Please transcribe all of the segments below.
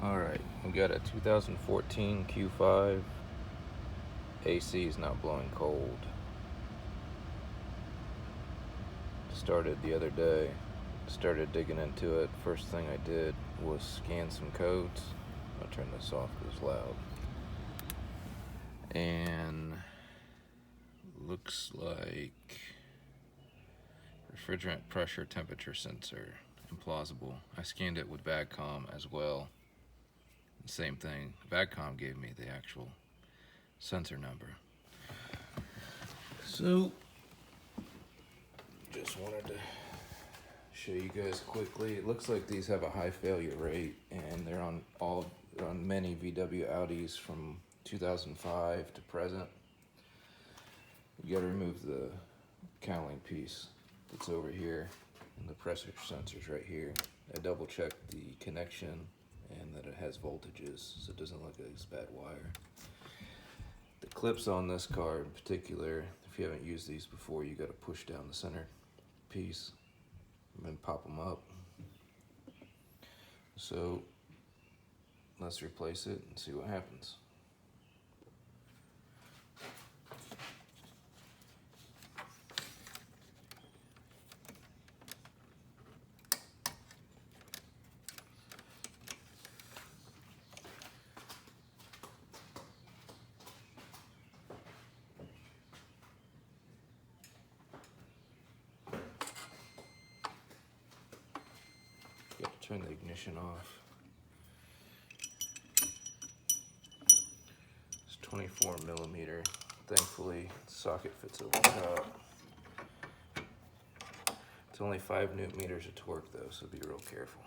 Alright, we got a 2014 Q5. AC is not blowing cold. Started the other day. Started digging into it. First thing I did was scan some codes. I'll turn this off because it's loud. And looks like refrigerant pressure temperature sensor. Implausible. I scanned it with VADCOM as well. Same thing. VADCOM gave me the actual sensor number. So, just wanted to show you guys quickly. It looks like these have a high failure rate, and they're on many VW Audis from 2005 to present. You gotta remove the cowling piece that's over here, and the pressure sensor's right here. I double checked the connection and that it has voltages, so it doesn't look like it's bad wire. The clips on this car in particular, if you haven't used these before, you gotta push down the center piece and then pop them up. So let's replace it and see what happens. Got to turn the ignition off. It's 24 millimeter. Thankfully, the socket fits over the top. It's only 5 newton meters of torque though, so be real careful.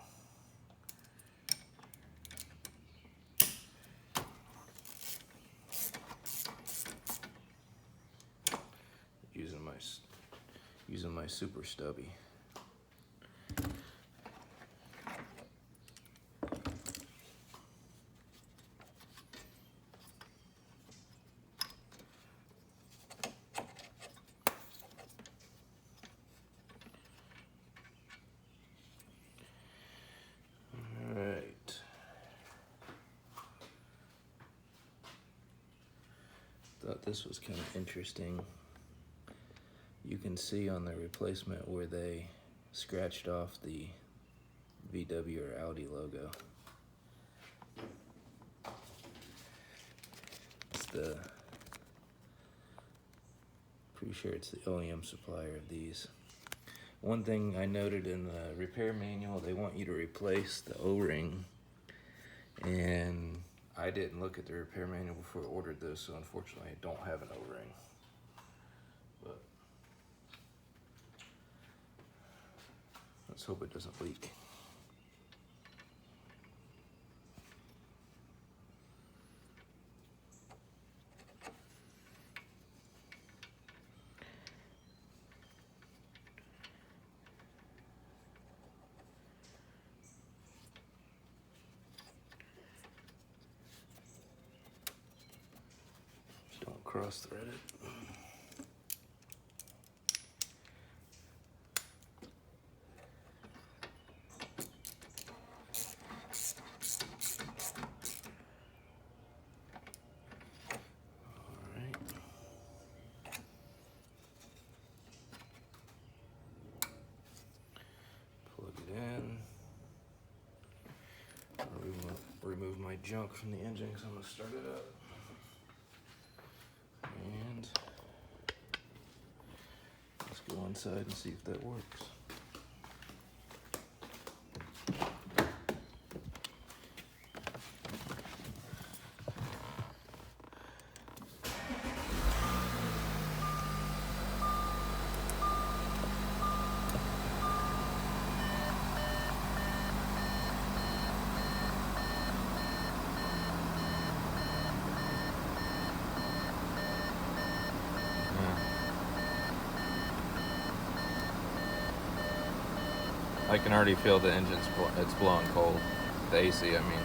Using my super stubby. Thought this was kind of interesting. You can see on the replacement where they scratched off the VW or Audi logo. Pretty sure it's the OEM supplier of these. One thing I noted in the repair manual, they want you to replace the O-ring, and I didn't look at the repair manual before I ordered this, so unfortunately I don't have an O-ring. But let's hope it doesn't leak. Don't cross thread it. Remove my junk from the engine because I'm going to start it up. And let's go inside and see if that works. I can already feel the it's blowing cold. The AC, I mean.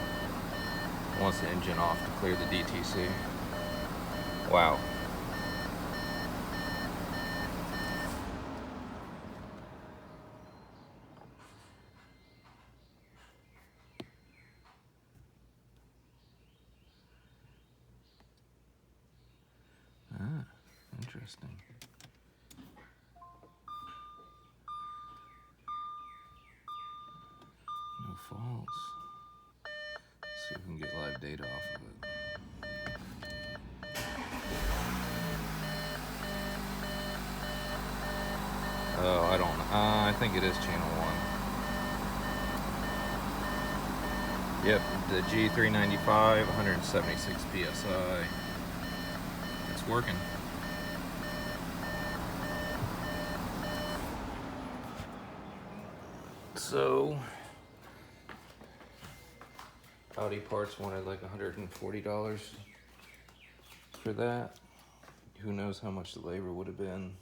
Wants the engine off to clear the DTC. Wow. Interesting. No faults. Let's see if we can get live data off of it. Oh, I don't know. I think it is channel 1. Yep, the G395, 176 PSI. It's working. So, Audi parts wanted like $140 for that. Who knows how much the labor would have been.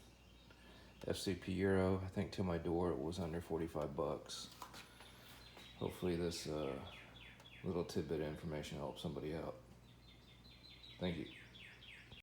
FCP Euro, I think to my door it was under 45 bucks. Hopefully this little tidbit of information helps somebody out. Thank you.